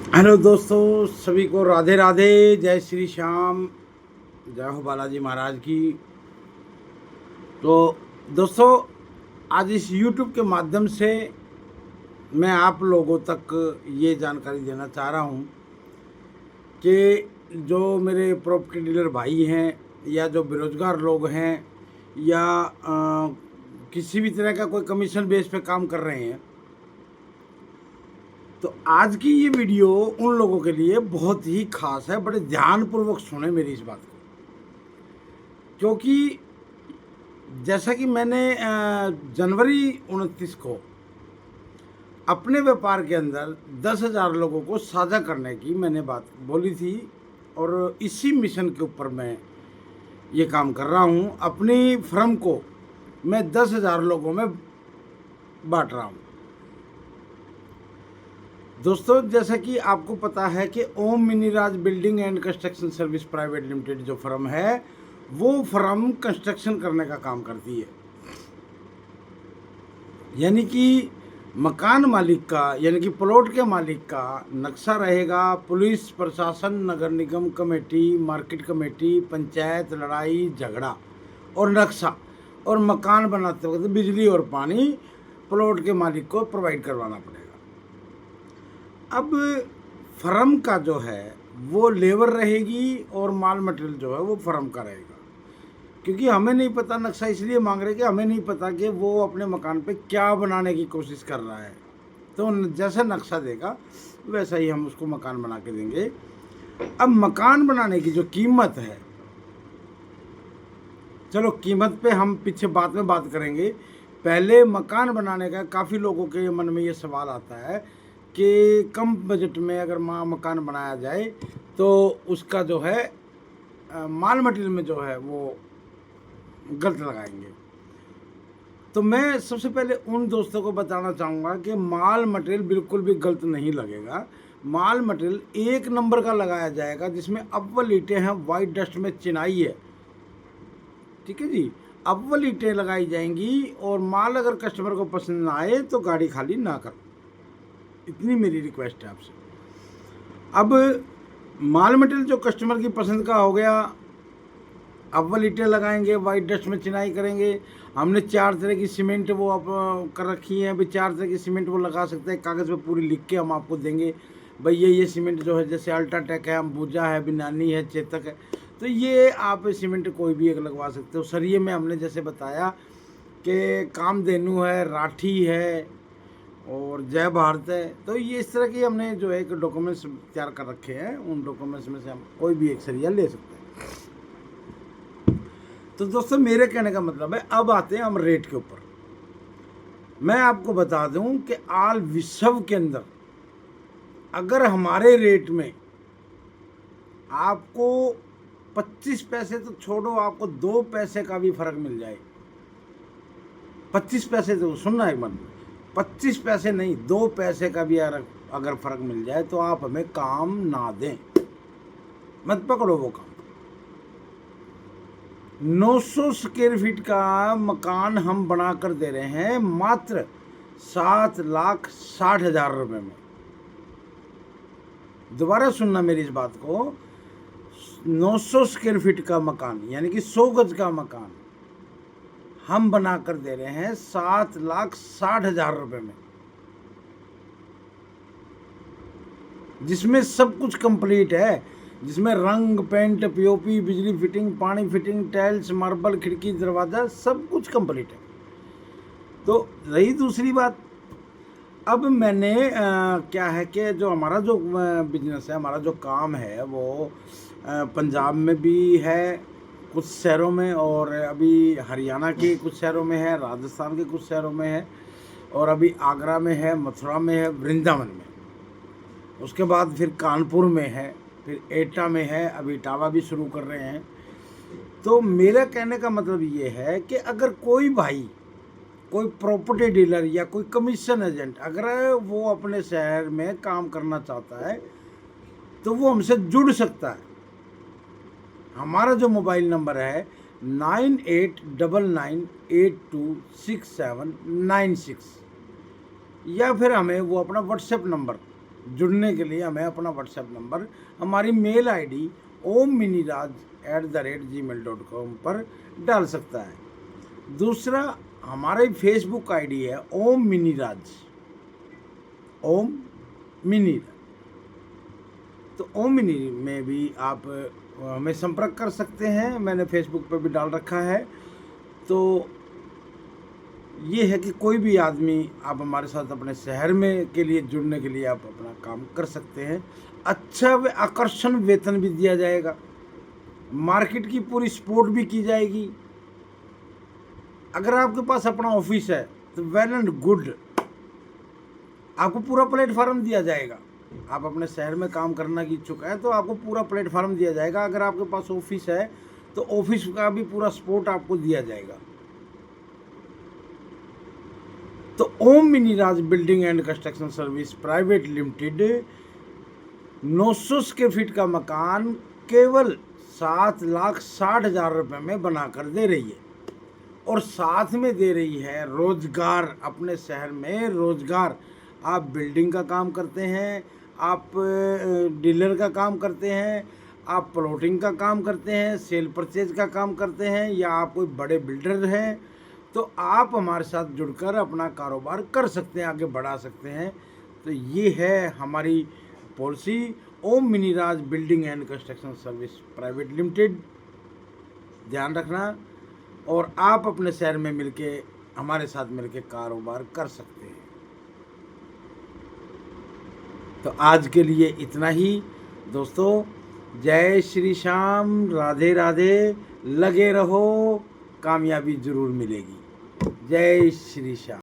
Hello दोस्तों, सभी को राधे राधे, जय श्री श्याम, जय हो बालाजी महाराज की। तो दोस्तों, आज इस YouTube के माध्यम से मैं आप लोगों तक ये जानकारी देना चाह रहा हूँ कि जो मेरे प्रॉपर्टी डीलर भाई हैं या जो बेरोजगार लोग हैं या किसी भी तरह का कोई कमीशन बेस पे काम कर रहे हैं, तो आज की ये वीडियो उन लोगों के लिए बहुत ही खास है। बड़े ध्यानपूर्वक सुने मेरी इस बात को, क्योंकि जैसा कि मैंने जनवरी 29 को अपने व्यापार के अंदर 10,000 लोगों को साझा करने की मैंने बात बोली थी, और इसी मिशन के ऊपर मैं ये काम कर रहा हूँ। अपनी फर्म को मैं 10,000 लोगों में बांट रहा हूँ। दोस्तों, जैसा कि आपको पता है कि Om Miniraj building and construction service private limited जो फर्म है, वो फर्म कंस्ट्रक्शन करने का काम करती है। यानी कि मकान मालिक का, यानी कि प्लॉट के मालिक का नक्शा रहेगा, पुलिस प्रशासन, नगर निगम कमेटी, मार्केट कमेटी, पंचायत, लड़ाई झगड़ा और नक्शा, और मकान बनाते वक्त बिजली और पानी प्लॉट के मालिक को प्रोवाइड करवाना पड़ेगा। अब फर्म का जो है वो लेबर रहेगी और माल मटेरियल जो है वो फर्म का रहेगा, क्योंकि हमें नहीं पता, नक्शा इसलिए मांग रहे कि हमें नहीं पता कि वो अपने मकान पे क्या बनाने की कोशिश कर रहा है। तो जैसा नक्शा देगा वैसा ही हम उसको मकान बना के देंगे। अब मकान बनाने की जो कीमत है, चलो कीमत पे हम पीछे बाद में बात करेंगे। पहले मकान बनाने का काफ़ी लोगों के मन में ये सवाल आता है कि कम बजट में अगर मकान बनाया जाए तो उसका जो है माल मटेरियल में जो है वो गलत लगाएंगे। तो मैं सबसे पहले उन दोस्तों को बताना चाहूँगा कि माल मटेरियल बिल्कुल भी गलत नहीं लगेगा। माल मटेरियल एक नंबर का लगाया जाएगा, जिसमें अव्वल ईंटें हैं, वाइट डस्ट में चिनाई है, ठीक है जी। अव्वल ईंटें लगाई जाएंगी, और माल अगर कस्टमर को पसंद ना आए तो गाड़ी खाली ना करो, इतनी मेरी रिक्वेस्ट है आपसे। अब माल मटेरियल जो कस्टमर की पसंद का हो गया, अव्वल ईंटें लगाएंगे, वाइट डस्ट में चिनाई करेंगे। हमने 4 तरह की सीमेंट वो आप कर रखी है, भाई 4 तरह की सीमेंट वो लगा सकते हैं। कागज़ पे पूरी लिख के हम आपको देंगे, भाई ये सीमेंट जो है, जैसे अल्ट्राटेक है, अंबुजा है, बिनानी है, चेतक है, तो ये आप सीमेंट कोई भी एक लगवा सकते हो। सरिये में हमने जैसे बताया कि कामधेनु है, राठी है और जय भारत है, तो ये इस तरह की हमने जो है एक डॉक्यूमेंट्स तैयार कर रखे हैं। उन डॉक्यूमेंट्स में से हम कोई भी एक सरिया ले सकते हैं। तो दोस्तों, मेरे कहने का मतलब है, अब आते हैं हम रेट के ऊपर। मैं आपको बता दूं कि आल विश्व के अंदर अगर हमारे रेट में आपको 25 पैसे तो छोड़ो, आपको 2 पैसे का भी फर्क मिल जाए, 25 पैसे तो सुनना एक बार, 25 पैसे नहीं, 2 पैसे का भी अगर फर्क मिल जाए तो आप हमें काम ना दें, मत पकड़ो वो काम। 900 स्क्वायर फीट का मकान हम बना कर दे रहे हैं मात्र 7,60,000 रुपये में। दोबारा सुनना मेरी इस बात को, 900 स्क्वायर फीट का मकान यानी कि 100 गज का मकान हम बना कर दे रहे हैं 7,60,000 रुपये में, जिसमें सब कुछ कंप्लीट है, जिसमें रंग, पेंट, पीओपी, बिजली फिटिंग, पानी फिटिंग, टाइल्स, मार्बल, खिड़की, दरवाज़ा, सब कुछ कंप्लीट है। तो रही दूसरी बात, अब मैंने क्या है कि जो हमारा जो बिजनेस है, हमारा जो काम है, वो पंजाब में भी है कुछ शहरों में, और अभी हरियाणा के कुछ शहरों में है, राजस्थान के कुछ शहरों में है, और अभी आगरा में है, मथुरा में है, वृंदावन में, उसके बाद फिर कानपुर में है, फिर एटा में है, अभी इटावा भी शुरू कर रहे हैं। तो मेरा कहने का मतलब ये है कि अगर कोई भाई, कोई प्रॉपर्टी डीलर या कोई कमीशन एजेंट अगर वो अपने शहर में काम करना चाहता है तो वो हमसे जुड़ सकता है। हमारा जो मोबाइल नंबर है 9899826796, या फिर हमें वो अपना व्हाट्सएप नंबर जुड़ने के लिए हमें अपना व्हाट्सएप नंबर, हमारी मेल आईडी omminiraj@gmail.com पर डाल सकता है। दूसरा हमारी फेसबुक आईडी है ओम मिनीराज, ओम मिनी। तो ओम मिनी में भी आप हमें संपर्क कर सकते हैं, मैंने फेसबुक पर भी डाल रखा है। तो ये है कि कोई भी आदमी आप हमारे साथ अपने शहर में के लिए जुड़ने के लिए आप अपना काम कर सकते हैं। अच्छा व आकर्षण वेतन भी दिया जाएगा, मार्केट की पूरी सपोर्ट भी की जाएगी। अगर आपके पास अपना ऑफिस है तो वेल एंड गुड, आपको पूरा प्लेटफार्म दिया जाएगा। आप अपने शहर में काम करना की इच्छुक है तो आपको पूरा प्लेटफार्म दिया जाएगा। अगर आपके पास ऑफिस है तो ऑफिस का भी पूरा सपोर्ट आपको दिया जाएगा। तो Om Miniraj building and construction service private limited 900 square feet का मकान केवल 7,60,000 रुपये में बनाकर दे रही है, और साथ में दे रही है रोजगार। अपने शहर में रोजगार, आप बिल्डिंग का काम करते हैं, आप डीलर का काम करते हैं, आप प्लॉटिंग का काम करते हैं, सेल परचेज का काम करते हैं, या आप कोई बड़े बिल्डर हैं, तो आप हमारे साथ जुड़कर अपना कारोबार कर सकते हैं, आगे बढ़ा सकते हैं। तो ये है हमारी policy, Om Miniraj building and construction service private limited. ध्यान रखना, और आप अपने शहर में मिलके हमारे साथ मिलके कारोबार कर सकते हैं। तो आज के लिए इतना ही दोस्तों। जय श्री श्याम, राधे राधे। लगे रहो, कामयाबी जरूर मिलेगी। जय श्री श्याम।